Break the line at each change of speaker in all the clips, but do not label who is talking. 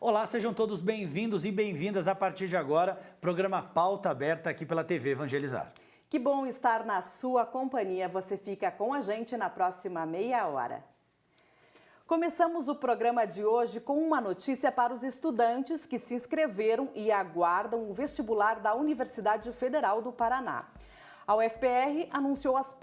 Olá, sejam todos bem-vindos e bem-vindas a partir de agora, programa Pauta Aberta aqui pela TV Evangelizar.
Que bom estar na sua companhia. Você fica com a gente na próxima meia hora. Começamos o programa de hoje com uma notícia para os estudantes que se inscreveram e aguardam o vestibular da Universidade Federal do Paraná. A UFPR anunciou as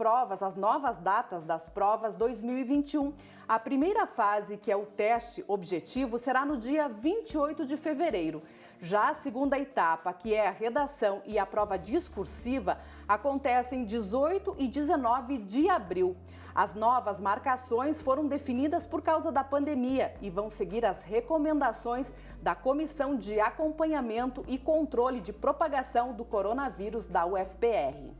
novas datas das provas 2021. A primeira fase, que é o teste objetivo, será no dia 28 de fevereiro. Já a segunda etapa, que é a redação e a prova discursiva, acontece em 18 e 19 de abril. As novas marcações foram definidas por causa da pandemia e vão seguir as recomendações da Comissão de Acompanhamento e Controle de Propagação do Coronavírus da UFPR.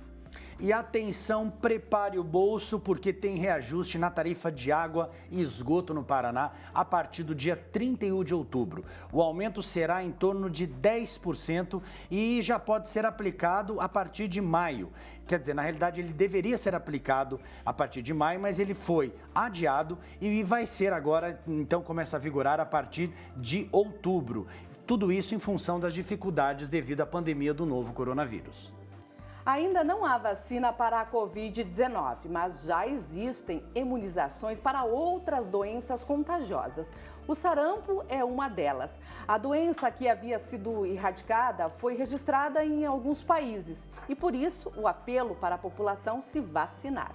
E atenção, prepare o bolso porque tem reajuste na tarifa de água e esgoto no Paraná a partir do dia 31 de outubro. O aumento será em torno de 10% e já pode ser aplicado a partir de maio. Quer dizer, na realidade ele deveria ser aplicado a partir de maio, mas ele foi adiado e vai ser agora, então começa a vigorar a partir de outubro. Tudo isso em função das dificuldades devido à pandemia do novo coronavírus.
Ainda não há vacina para a Covid-19, mas já existem imunizações para outras doenças contagiosas. O sarampo é uma delas. A doença que havia sido erradicada foi registrada em alguns países e, por isso, o apelo para a população se vacinar.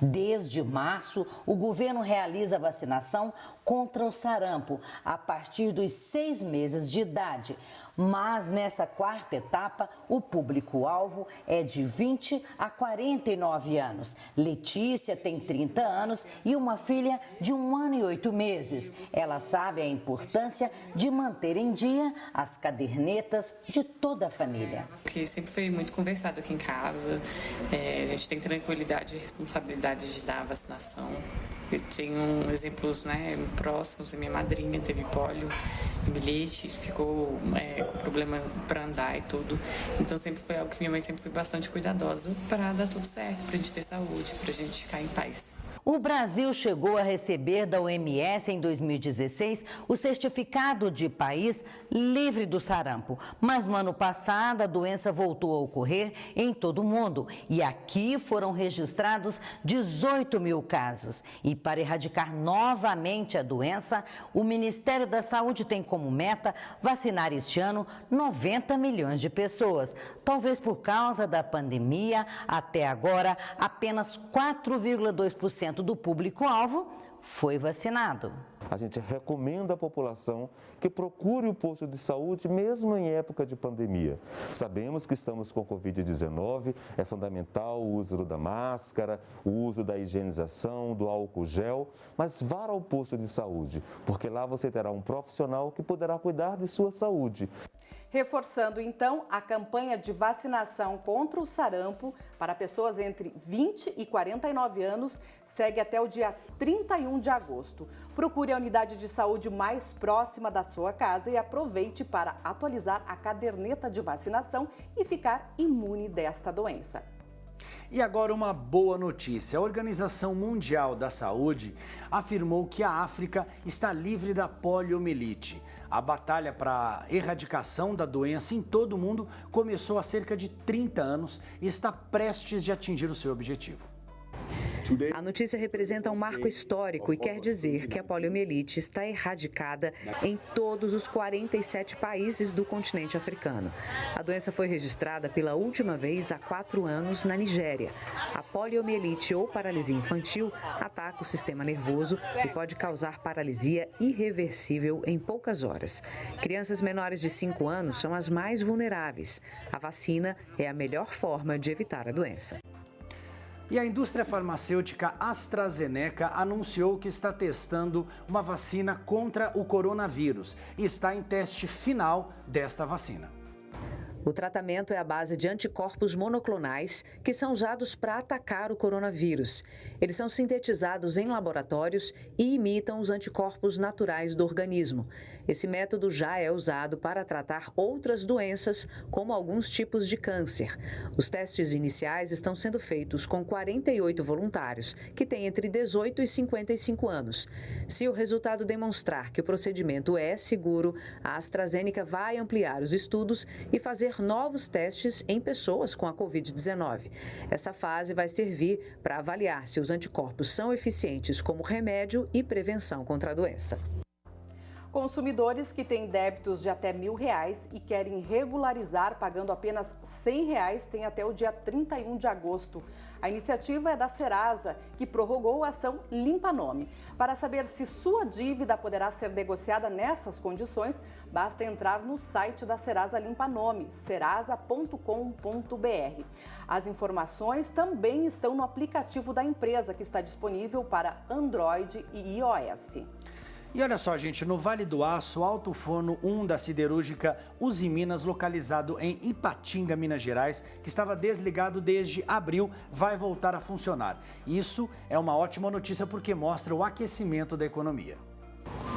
Desde março, o governo realiza a vacinação contra o sarampo a partir dos 6 meses de idade. Mas nessa quarta etapa, o público-alvo é de 20 a 49 anos. Letícia tem 30 anos e uma filha de 1 ano e 8 meses. Ela sabe a importância de manter em dia as cadernetas de toda a família.
Porque sempre foi muito conversado aqui em casa, a gente tem tranquilidade e responsabilidade de dar a vacinação. Eu tenho exemplos próximos, a minha madrinha teve pólio, bilhete, ficou com problema para andar e tudo. Então sempre foi algo que minha mãe sempre foi bastante cuidadosa para dar tudo certo, para a gente ter saúde, para a gente ficar em paz.
O Brasil chegou a receber da OMS em 2016 o certificado de país livre do sarampo. Mas no ano passado a doença voltou a ocorrer em todo o mundo e aqui foram registrados 18 mil casos. E para erradicar novamente a doença, o Ministério da Saúde tem como meta vacinar este ano 90 milhões de pessoas. Talvez por causa da pandemia, até agora apenas 4,2% do público-alvo foi vacinado.
A gente recomenda à população que procure o posto de saúde mesmo em época de pandemia. Sabemos que estamos com Covid-19, é fundamental o uso da máscara, o uso da higienização, do álcool gel, mas vá ao posto de saúde, porque lá você terá um profissional que poderá cuidar de sua saúde.
Reforçando, então, a campanha de vacinação contra o sarampo para pessoas entre 20 e 49 anos segue até o dia 31 de agosto. Procure a unidade de saúde mais próxima da sua casa e aproveite para atualizar a caderneta de vacinação e ficar imune desta doença.
E agora uma boa notícia. A Organização Mundial da Saúde afirmou que a África está livre da poliomielite. A batalha para a erradicação da doença em todo o mundo começou há cerca de 30 anos e está prestes a atingir o seu objetivo.
A notícia representa um marco histórico e quer dizer que a poliomielite está erradicada em todos os 47 países do continente africano. A doença foi registrada pela última vez há 4 anos na Nigéria. A poliomielite ou paralisia infantil ataca o sistema nervoso e pode causar paralisia irreversível em poucas horas. Crianças menores de 5 anos são as mais vulneráveis. A vacina é a melhor forma de evitar a doença.
E a indústria farmacêutica AstraZeneca anunciou que está testando uma vacina contra o coronavírus e está em teste final desta vacina.
O tratamento é à base de anticorpos monoclonais que são usados para atacar o coronavírus. Eles são sintetizados em laboratórios e imitam os anticorpos naturais do organismo. Esse método já é usado para tratar outras doenças, como alguns tipos de câncer. Os testes iniciais estão sendo feitos com 48 voluntários, que têm entre 18 e 55 anos. Se o resultado demonstrar que o procedimento é seguro, a AstraZeneca vai ampliar os estudos e fazer novos testes em pessoas com a Covid-19. Essa fase vai servir para avaliar se os anticorpos são eficientes como remédio e prevenção contra a doença.
Consumidores que têm débitos de até R$1.000 e querem regularizar pagando apenas R$100 têm até o dia 31 de agosto. A iniciativa é da Serasa, que prorrogou a ação Limpa Nome. Para saber se sua dívida poderá ser negociada nessas condições, basta entrar no site da Serasa Limpa Nome, serasa.com.br. As informações também estão no aplicativo da empresa, que está disponível para Android e iOS.
E olha só, gente, no Vale do Aço, Alto Forno 1 da siderúrgica Usiminas, localizado em Ipatinga, Minas Gerais, que estava desligado desde abril, vai voltar a funcionar. Isso é uma ótima notícia porque mostra o aquecimento da economia.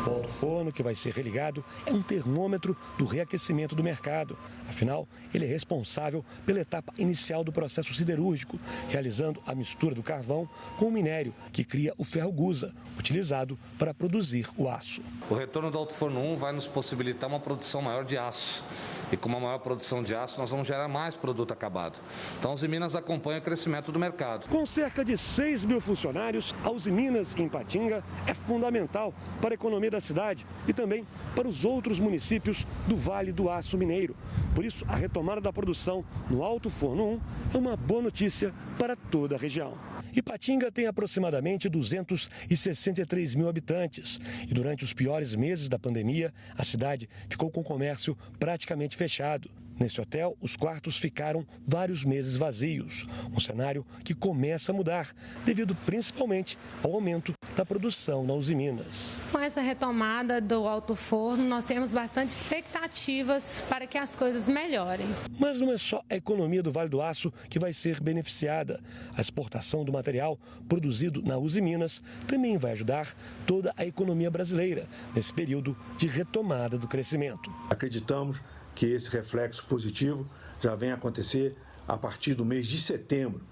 O Alto Forno, que vai ser religado, é um termômetro do reaquecimento do mercado. Afinal, ele é responsável pela etapa inicial do processo siderúrgico, realizando a mistura do carvão com o minério, que cria o ferro-gusa, utilizado para produzir o aço.
O retorno do Alto Forno 1 vai nos possibilitar uma produção maior de aço. E com uma maior produção de aço, nós vamos gerar mais produto acabado. Então, a Usiminas acompanha o crescimento do mercado.
Com cerca de 6 mil funcionários, a Usiminas em Ipatinga é fundamental para a economia da cidade e também para os outros municípios do Vale do Aço Mineiro. Por isso, a retomada da produção no Alto Forno 1 é uma boa notícia para toda a região. Ipatinga tem aproximadamente 263 mil habitantes e durante os piores meses da pandemia, a cidade ficou com o comércio praticamente fechado. Nesse hotel, os quartos ficaram vários meses vazios, um cenário que começa a mudar, devido principalmente ao aumento da produção na Usiminas.
Com essa retomada do Alto Forno, nós temos bastante expectativas para que as coisas melhorem.
Mas não é só a economia do Vale do Aço que vai ser beneficiada. A exportação do material produzido na Usiminas também vai ajudar toda a economia brasileira nesse período de retomada do crescimento.
Acreditamos que esse reflexo positivo já vem acontecer a partir do mês de setembro,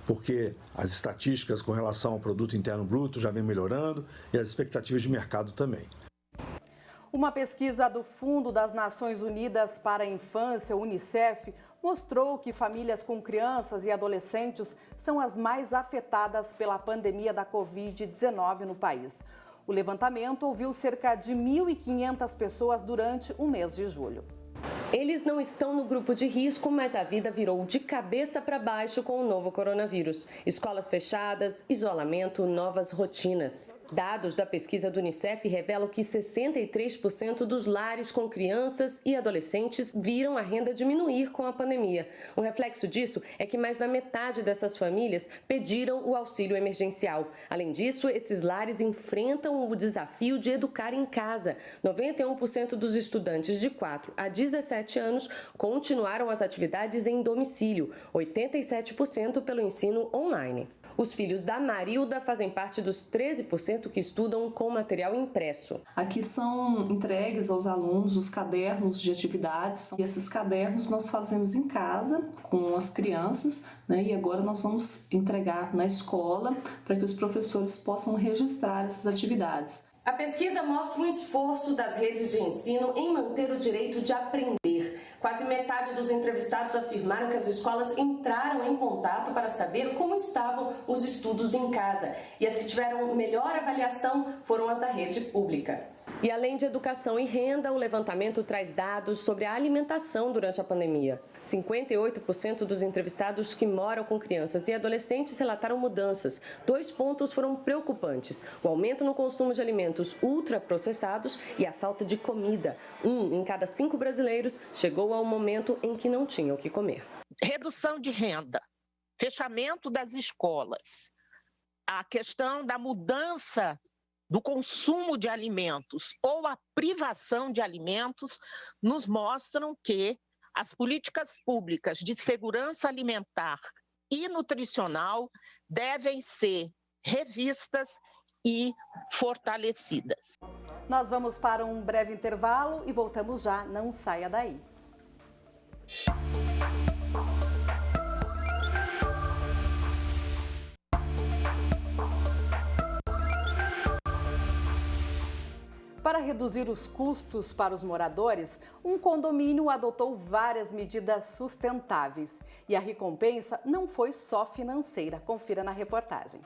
porque as estatísticas com relação ao produto interno bruto já vem melhorando e as expectativas de mercado também.
Uma pesquisa do Fundo das Nações Unidas para a Infância, Unicef, mostrou que famílias com crianças e adolescentes são as mais afetadas pela pandemia da Covid-19 no país. O levantamento ouviu cerca de 1.500 pessoas durante o mês de julho.
Eles não estão no grupo de risco, mas a vida virou de cabeça para baixo com o novo coronavírus. Escolas fechadas, isolamento, novas rotinas. Dados da pesquisa do Unicef revelam que 63% dos lares com crianças e adolescentes viram a renda diminuir com a pandemia. O reflexo disso é que mais da metade dessas famílias pediram o auxílio emergencial. Além disso, esses lares enfrentam o desafio de educar em casa. 91% dos estudantes de 4 a 17 anos continuaram as atividades em domicílio, 87% pelo ensino online. Os filhos da Marilda fazem parte dos 13% que estudam com material impresso.
Aqui são entregues aos alunos os cadernos de atividades. E esses cadernos nós fazemos em casa com as crianças, né? E agora nós vamos entregar na escola para que os professores possam registrar essas atividades.
A pesquisa mostra um esforço das redes de ensino em manter o direito de aprender. Quase metade dos entrevistados afirmaram que as escolas entraram em contato para saber como estavam os estudos em casa. E as que tiveram melhor avaliação foram as da rede pública. E além de educação e renda, o levantamento traz dados sobre a alimentação durante a pandemia. 58% dos entrevistados que moram com crianças e adolescentes relataram mudanças. 2 pontos foram preocupantes: o aumento no consumo de alimentos ultraprocessados e a falta de comida. 1 em cada 5 brasileiros chegou ao momento em que não tinha o que comer.
Redução de renda, fechamento das escolas, a questão da mudança do consumo de alimentos ou a privação de alimentos nos mostram que As políticas públicas de segurança alimentar e nutricional devem ser revistas e fortalecidas.
Nós vamos para um breve intervalo e voltamos já, não saia daí. Para reduzir os custos para os moradores, um condomínio adotou várias medidas sustentáveis. E a recompensa não foi só financeira. Confira na reportagem.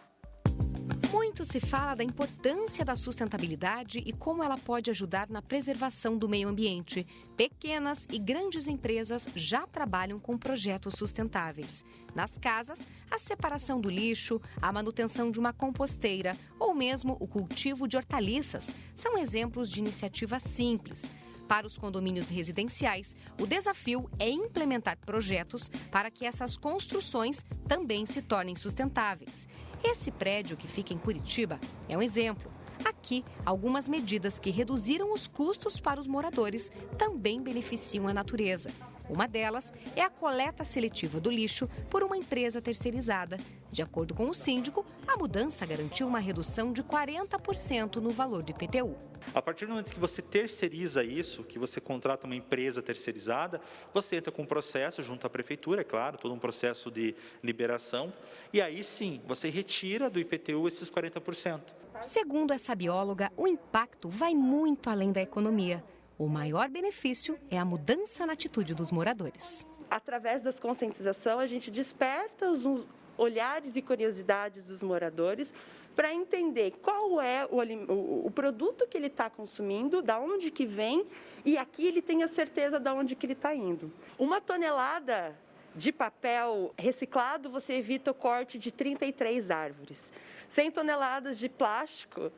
Muito se fala da importância da sustentabilidade e como ela pode ajudar na preservação do meio ambiente. Pequenas e grandes empresas já trabalham com projetos sustentáveis. Nas casas, a separação do lixo, a manutenção de uma composteira ou mesmo o cultivo de hortaliças são exemplos de iniciativas simples. Para os condomínios residenciais, o desafio é implementar projetos para que essas construções também se tornem sustentáveis. Esse prédio que fica em Curitiba é um exemplo. Aqui, algumas medidas que reduziram os custos para os moradores também beneficiam a natureza. Uma delas é a coleta seletiva do lixo por uma empresa terceirizada. De acordo com o síndico, a mudança garantiu uma redução de 40% no valor do IPTU.
A partir do momento que você terceiriza isso, que você contrata uma empresa terceirizada, você entra com um processo junto à prefeitura, é claro, todo um processo de liberação, e aí sim, você retira do IPTU esses 40%.
Segundo essa bióloga, o impacto vai muito além da economia. O maior benefício é a mudança na atitude dos moradores.
Através das conscientização, a gente desperta os olhares e curiosidades dos moradores para entender qual é o produto que ele está consumindo, da onde que vem, e aqui ele tem a certeza de onde que ele está indo. 1 tonelada de papel reciclado, você evita o corte de 33 árvores. 100 toneladas de plástico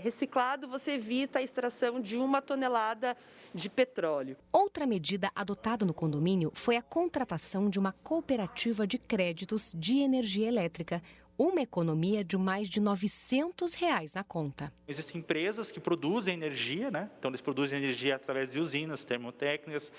reciclado, você evita a extração de 1 tonelada de petróleo.
Outra medida adotada no condomínio foi a contratação de uma cooperativa de créditos de energia elétrica. Uma economia de mais de R$900 na conta.
Existem empresas que produzem energia, né? Então eles produzem energia através de usinas termotécnicas,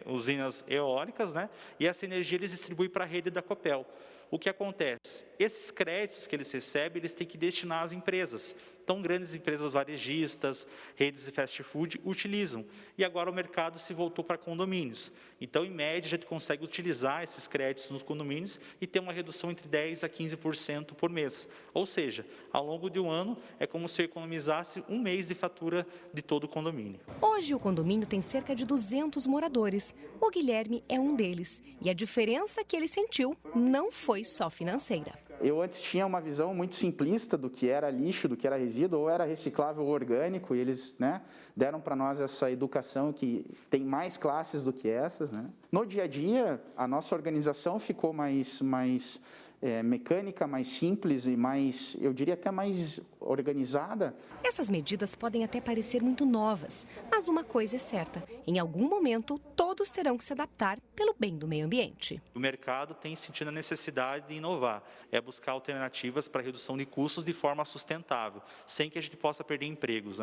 usinas eólicas, né? E essa energia eles distribuem para a rede da Copel. O que acontece? Esses créditos que eles recebem, eles têm que destinar às empresas. Então, grandes empresas varejistas, redes de fast food utilizam. E agora o mercado se voltou para condomínios. Então, em média, a gente consegue utilizar esses créditos nos condomínios e ter uma redução entre 10% a 15% por mês. Ou seja, ao longo de um ano, é como se eu economizasse um mês de fatura de todo o condomínio.
Hoje, o condomínio tem cerca de 200 moradores. O Guilherme é um deles. E a diferença que ele sentiu não foi só financeira.
Eu antes tinha uma visão muito simplista do que era lixo, do que era resíduo, ou era reciclável ou orgânico, e eles deram para nós essa educação que tem mais classes do que essas. No dia a dia, a nossa organização ficou mais mecânica, mais simples e mais, eu diria até mais organizada.
Essas medidas podem até parecer muito novas, mas uma coisa é certa, em algum momento todos terão que se adaptar pelo bem do meio ambiente.
O mercado tem sentido a necessidade de inovar, é buscar alternativas para redução de custos de forma sustentável, sem que a gente possa perder empregos,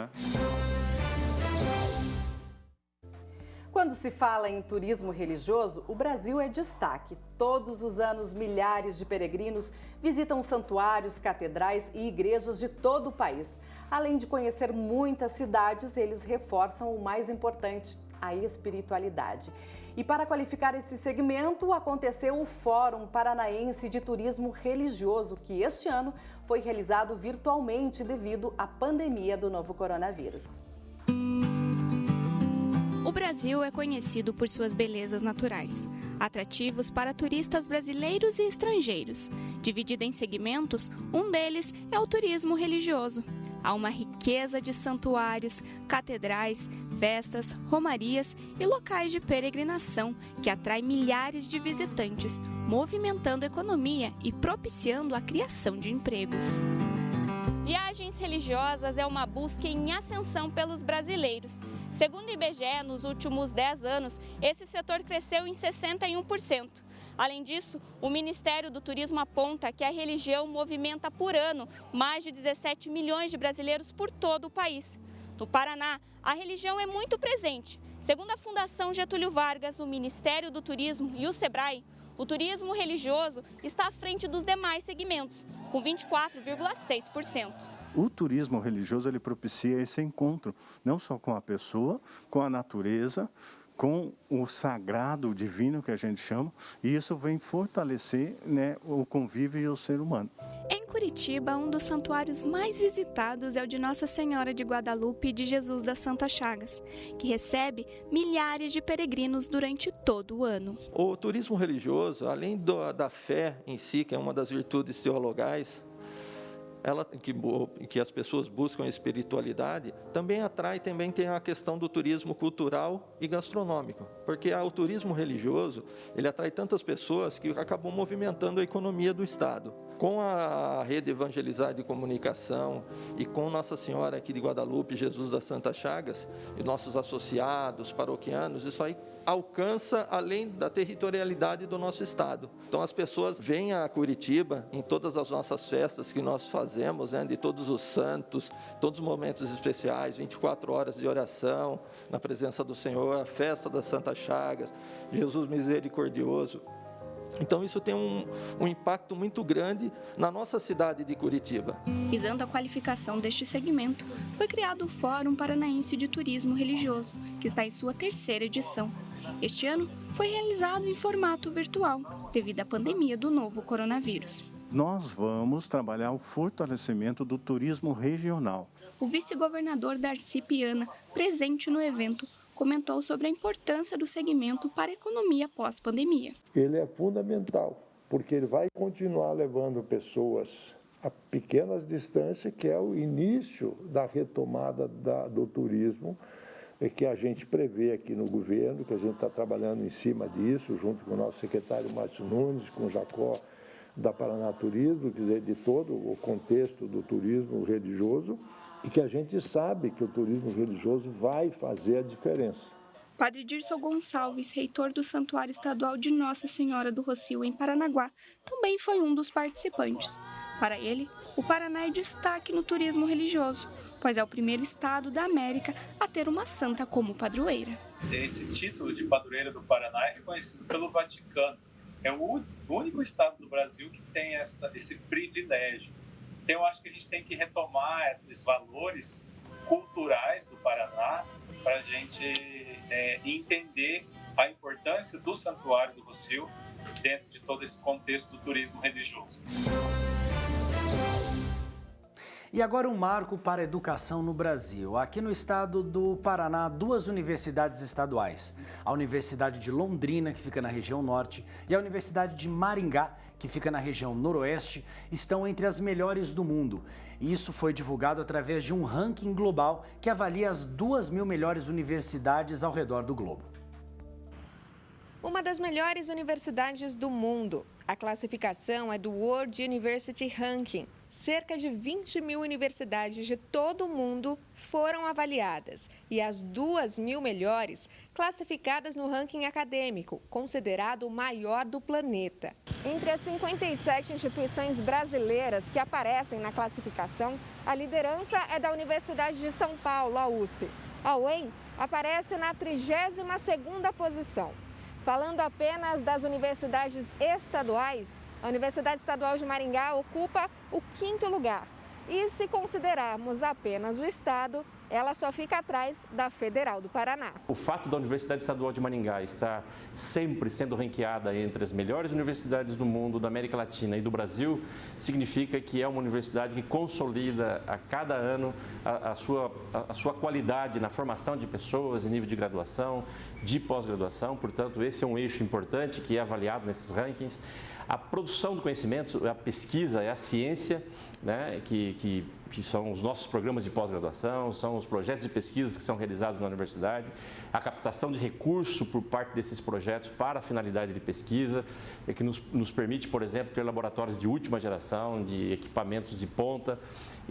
Quando se fala em turismo religioso, o Brasil é destaque. Todos os anos, milhares de peregrinos visitam santuários, catedrais e igrejas de todo o país. Além de conhecer muitas cidades, eles reforçam o mais importante, a espiritualidade. E para qualificar esse segmento, aconteceu o Fórum Paranaense de Turismo Religioso, que este ano foi realizado virtualmente devido à pandemia do novo coronavírus.
O Brasil é conhecido por suas belezas naturais, atrativos para turistas brasileiros e estrangeiros. Dividido em segmentos, um deles é o turismo religioso. Há uma riqueza de santuários, catedrais, festas, romarias e locais de peregrinação que atrai milhares de visitantes, movimentando a economia e propiciando a criação de empregos. Viagens religiosas é uma busca em ascensão pelos brasileiros. Segundo o IBGE, nos últimos 10 anos, esse setor cresceu em 61%. Além disso, o Ministério do Turismo aponta que a religião movimenta por ano mais de 17 milhões de brasileiros por todo o país. No Paraná, a religião é muito presente Segundo a Fundação Getúlio Vargas, o Ministério do Turismo e o SEBRAE, o turismo religioso está à frente dos demais segmentos, com 24,6%.
O turismo religioso ele propicia esse encontro, não só com a pessoa, com a natureza, com o sagrado, o divino que a gente chama, e isso vem fortalecer, né, o convívio e o ser humano.
Em Curitiba, um dos santuários mais visitados é o de Nossa Senhora de Guadalupe e de Jesus das Santas Chagas, que recebe milhares de peregrinos durante todo o ano.
O turismo religioso, além da fé em si, que é uma das virtudes teologais, que as pessoas buscam espiritualidade, também tem a questão do turismo cultural e gastronômico, porque o turismo religioso, ele atrai tantas pessoas que acabam movimentando a economia do Estado. Com a rede Evangelizar e Comunicação e com Nossa Senhora aqui de Guadalupe, Jesus das Santas Chagas, e nossos associados, paroquianos, isso aí alcança além da territorialidade do nosso estado. Então as pessoas vêm a Curitiba em todas as nossas festas que nós fazemos, né, de todos os santos, todos os momentos especiais, 24 horas de oração na presença do Senhor, a festa das Santas Chagas, Jesus Misericordioso. Então isso tem um impacto muito grande na nossa cidade de Curitiba.
Visando a qualificação deste segmento, foi criado o Fórum Paranaense de Turismo Religioso, que está em sua 3ª edição. Este ano foi realizado em formato virtual, devido à pandemia do novo coronavírus.
Nós vamos trabalhar o fortalecimento do turismo regional.
O vice-governador Darcy Piana, presente no evento, comentou sobre a importância do segmento para a economia pós-pandemia.
Ele é fundamental, porque ele vai continuar levando pessoas a pequenas distâncias, que é o início da retomada do turismo, que a gente prevê aqui no governo, que a gente está trabalhando em cima disso, junto com o nosso secretário Márcio Nunes, com o Jacó da Paraná Turismo, quer dizer, de todo o contexto do turismo religioso, e que a gente sabe que o turismo religioso vai fazer a diferença.
Padre Dirson Gonçalves, reitor do Santuário Estadual de Nossa Senhora do Rocio, em Paranaguá, também foi um dos participantes. Para ele, o Paraná é destaque no turismo religioso, pois é o primeiro estado da América a ter uma santa como padroeira.
Esse título de padroeira do Paraná é reconhecido pelo Vaticano. É o único estado do Brasil que tem esse privilégio. Então, eu acho que a gente tem que retomar esses valores culturais do Paraná para a gente entender a importância do Santuário do Rocio dentro de todo esse contexto do turismo religioso.
E agora um marco para a educação no Brasil. Aqui no estado do Paraná, 2 universidades estaduais. A Universidade de Londrina, que fica na região norte, e a Universidade de Maringá, que fica na região noroeste, estão entre as melhores do mundo. E isso foi divulgado através de um ranking global que avalia as 2.000 melhores universidades ao redor do globo.
Uma das melhores universidades do mundo. A classificação é do World University Ranking. Cerca de 20.000 universidades de todo o mundo foram avaliadas e as 2.000 melhores classificadas no ranking acadêmico, considerado o maior do planeta. Entre as 57 instituições brasileiras que aparecem na classificação, a liderança é da Universidade de São Paulo, a USP. A UEM aparece na 32ª posição. Falando apenas das universidades estaduais, a Universidade Estadual de Maringá ocupa o 5º lugar. E se considerarmos apenas o estado, ela só fica atrás da Federal do Paraná.
O fato da Universidade Estadual de Maringá estar sempre sendo ranqueada entre as melhores universidades do mundo, da América Latina e do Brasil, significa que é uma universidade que consolida a cada ano a sua qualidade na formação de pessoas em nível de graduação, de pós-graduação. Portanto, esse é um eixo importante que é avaliado nesses rankings. A produção do conhecimento, a pesquisa, é a ciência, né, que são os nossos programas de pós-graduação, são os projetos de pesquisa que são realizados na universidade, a captação de recursos por parte desses projetos para a finalidade de pesquisa, que nos permite, por exemplo, ter laboratórios de última geração, de equipamentos de ponta,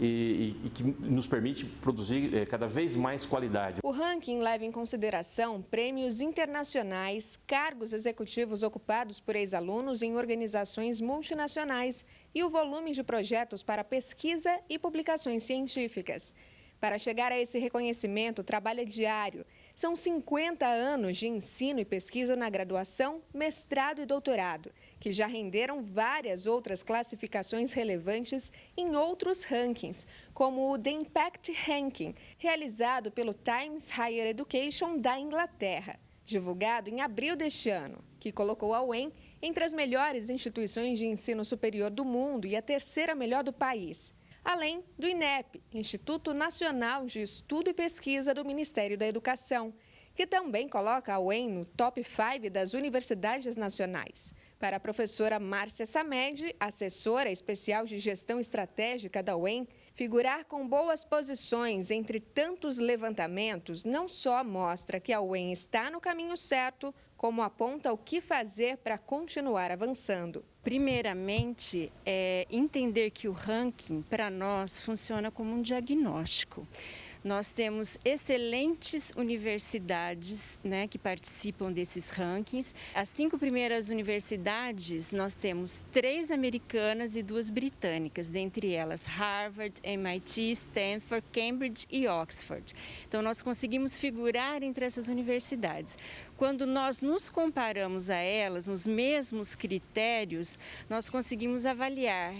e que nos permite produzir cada vez mais qualidade.
O ranking leva em consideração prêmios internacionais, cargos executivos ocupados por ex-alunos em organizações multinacionais e o volume de projetos para pesquisa e publicações científicas. Para chegar a esse reconhecimento, o trabalho é diário. São 50 anos de ensino e pesquisa na graduação, mestrado e doutorado, que já renderam várias outras classificações relevantes em outros rankings, como o The Impact Ranking, realizado pelo Times Higher Education da Inglaterra, divulgado em abril deste ano, que colocou a UEM entre as melhores instituições de ensino superior do mundo e a terceira melhor do país, além do INEP, Instituto Nacional de Estudo e Pesquisa do Ministério da Educação, que também coloca a UEM no top 5 das universidades nacionais. Para a professora Márcia Samed, assessora especial de gestão estratégica da UEM, figurar com boas posições entre tantos levantamentos não só mostra que a UEM está no caminho certo, como aponta o que fazer para continuar avançando.
Primeiramente, entender que o ranking, para nós, funciona como um diagnóstico. Nós temos excelentes universidades, né, que participam desses rankings. As 5 primeiras universidades, nós temos 3 americanas e 2 britânicas, dentre elas Harvard, MIT, Stanford, Cambridge e Oxford. Então, nós conseguimos figurar entre essas universidades. Quando nós nos comparamos a elas, nos mesmos critérios, nós conseguimos avaliar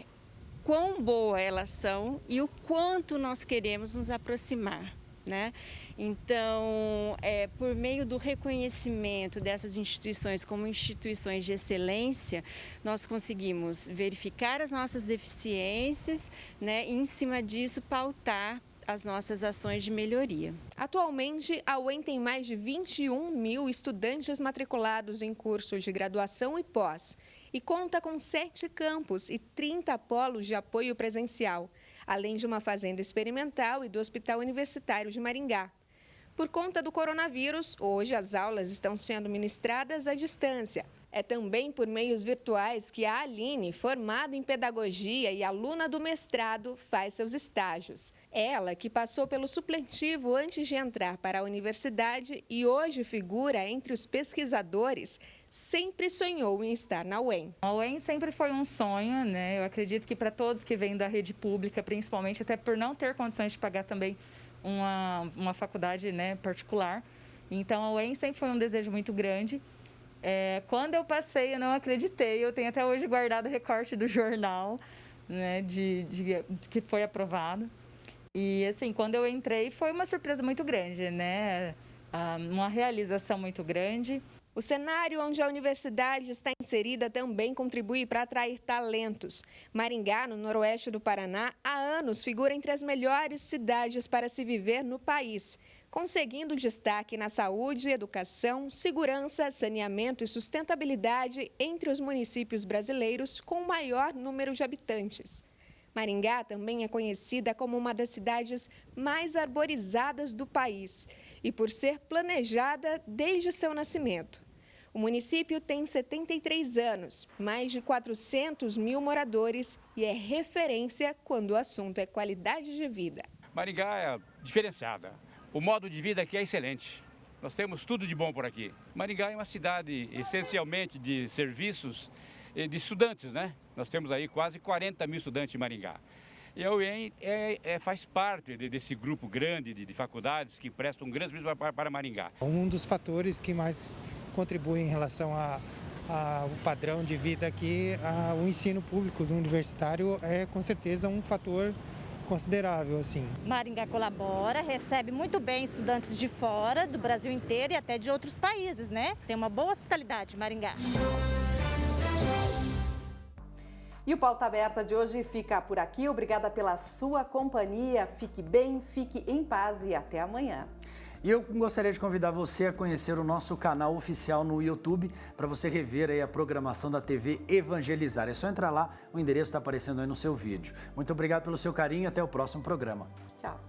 quão boas elas são e o quanto nós queremos nos aproximar, né? Então, por meio do reconhecimento dessas instituições como instituições de excelência, nós conseguimos verificar as nossas deficiências, né? E, em cima disso, pautar as nossas ações de melhoria.
Atualmente, a UEM tem mais de 21 mil estudantes matriculados em cursos de graduação e pós, e conta com 7 campos e 30 polos de apoio presencial, além de uma fazenda experimental e do Hospital Universitário de Maringá. Por conta do coronavírus, hoje as aulas estão sendo ministradas à distância. É também por meios virtuais que a Aline, formada em pedagogia e aluna do mestrado, faz seus estágios. Ela, que passou pelo supletivo antes de entrar para a universidade e hoje figura entre os pesquisadores, sempre sonhou em estar na UEM.
A UEM sempre foi um sonho, né? Eu acredito que para todos que vêm da rede pública, principalmente, até por não ter condições de pagar também uma faculdade, né, particular. Então, a UEM sempre foi um desejo muito grande. Quando eu passei, eu não acreditei. Eu tenho até hoje guardado o recorte do jornal, né, de que foi aprovado. E, assim, quando eu entrei, foi uma surpresa muito grande, né? Uma realização muito grande.
O cenário onde a universidade está inserida também contribui para atrair talentos. Maringá, no noroeste do Paraná, há anos figura entre as melhores cidades para se viver no país, conseguindo destaque na saúde, educação, segurança, saneamento e sustentabilidade entre os municípios brasileiros com o maior número de habitantes. Maringá também é conhecida como uma das cidades mais arborizadas do país e por ser planejada desde seu nascimento. O município tem 73 anos, mais de 400 mil moradores e é referência quando o assunto é qualidade de vida.
Maringá é diferenciada. O modo de vida aqui é excelente. Nós temos tudo de bom por aqui. Maringá é uma cidade essencialmente de serviços de estudantes, né? Nós temos aí quase 40 mil estudantes em Maringá. E a UEM faz parte desse grupo grande de faculdades que prestam um grande serviço para Maringá.
Um dos fatores que mais contribui em relação ao padrão de vida aqui, o ensino público do universitário é com certeza um fator considerável, assim.
Maringá colabora, recebe muito bem estudantes de fora, do Brasil inteiro e até de outros países, né? Tem uma boa hospitalidade, Maringá.
E o Pauta Aberta de hoje fica por aqui. Obrigada pela sua companhia. Fique bem, fique em paz e até amanhã.
E eu gostaria de convidar você a conhecer o nosso canal oficial no YouTube para você rever aí a programação da TV Evangelizar. É só entrar lá, o endereço está aparecendo aí no seu vídeo. Muito obrigado pelo seu carinho e até o próximo programa.
Tchau.